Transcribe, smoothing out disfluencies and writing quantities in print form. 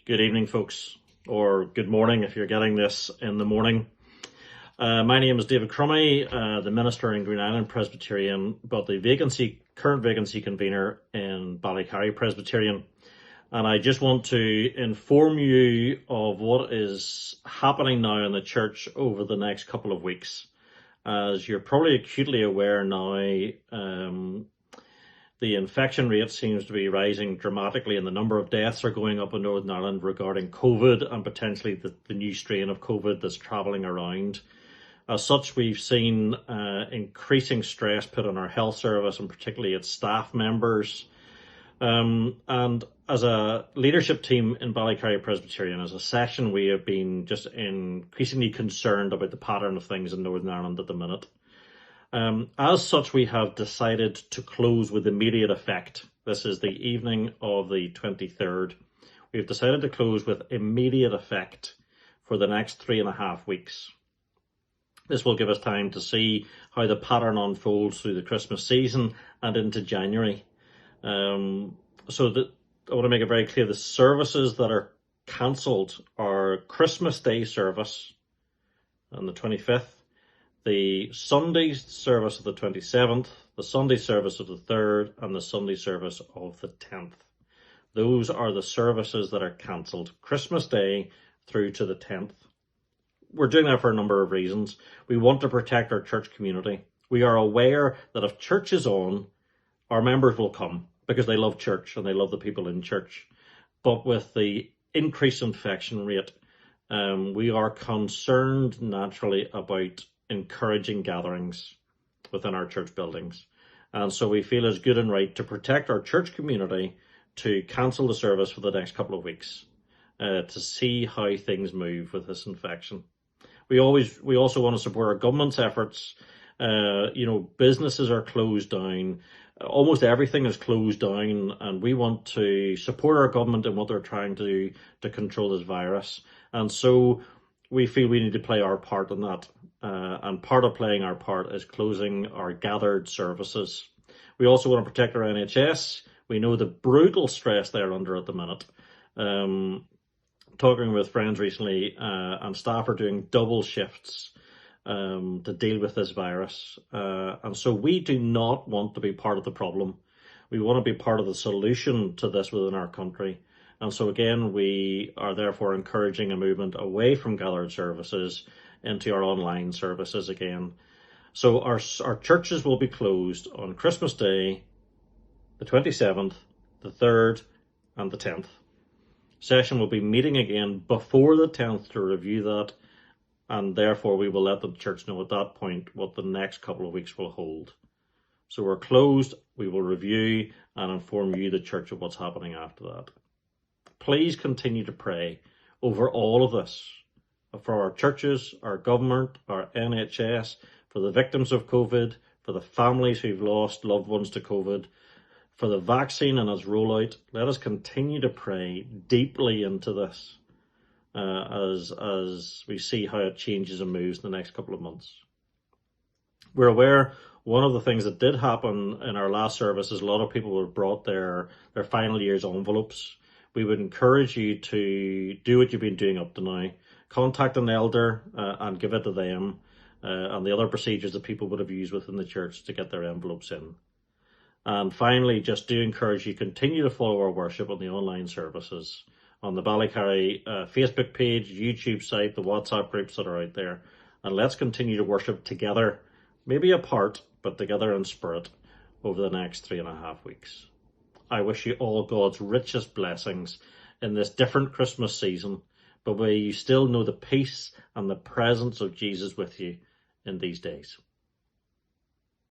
Good evening, folks, or good morning if you're getting this in the morning. My name is David Crummy, the minister in Green Island Presbyterian, but the current vacancy convener in Ballycarry Presbyterian. And I just want to inform you of what is happening now in the church over the next couple of weeks. As you're probably acutely aware now, the infection rate seems to be rising dramatically, and the number of deaths are going up in Northern Ireland regarding COVID and potentially the new strain of COVID that's travelling around. As such, we've seen increasing stress put on our health service and particularly its staff members. And as a leadership team in Ballycarry Presbyterian, as a session, we have been just increasingly concerned about the pattern of things in Northern Ireland at the minute. As such, we have decided to close with immediate effect. This is the evening of the 23rd. We've decided to close with immediate effect for the next 3.5 weeks. This will give us time to see how the pattern unfolds through the Christmas season and into January. I want to make it very clear, the services that are cancelled are Christmas Day service on the 25th, the Sunday service of the 27th, the Sunday service of the 3rd, and the Sunday service of the 10th. Those are the services that are cancelled, Christmas Day through to the 10th. We're doing that for a number of reasons. We want to protect our church community. We are aware that if church is on, our members will come because they love church and they love the people in church. But with the increased infection rate, we are concerned naturally about encouraging gatherings within our church buildings. And so we feel it's good and right to protect our church community to cancel the service for the next couple of weeks to see how things move with this infection. We also want to support our government's efforts. Businesses are closed down. Almost everything is closed down, and we want to support our government in what they're trying to do to control this virus. And so we feel we need to play our part in that. And part of playing our part is closing our gathered services. We also want to protect our NHS. We know the brutal stress they're under at the minute. Talking with friends recently, and staff are doing double shifts to deal with this virus. And so we do not want to be part of the problem. We want to be part of the solution to this within our country. And so again, we are therefore encouraging a movement away from gathered services into our online services again. So our churches will be closed on Christmas Day, the 27th, the 3rd, and the 10th. Session will be meeting again before the 10th to review that, and therefore we will let the church know at that point what the next couple of weeks will hold. So we're closed, we will review and inform you, the church, of what's happening after that. Please continue to pray over all of this, for our churches, our government, our NHS, for the victims of COVID, for the families who've lost loved ones to COVID, for the vaccine and its rollout. Let us continue to pray deeply into this as we see how it changes and moves in the next couple of months. We're aware one of the things that did happen in our last service is a lot of people have brought their final year's envelopes. We would encourage you to do what you've been doing up to now. Contact an elder and give it to them, and the other procedures that people would have used within the church to get their envelopes in. And finally, just do encourage you continue to follow our worship on the online services, on the Ballycarry Facebook page, YouTube site, the WhatsApp groups that are out there. And let's continue to worship together, maybe apart, but together in spirit over the next 3.5 weeks. I wish you all God's richest blessings in this different Christmas season, but may you still know the peace and the presence of Jesus with you in these days.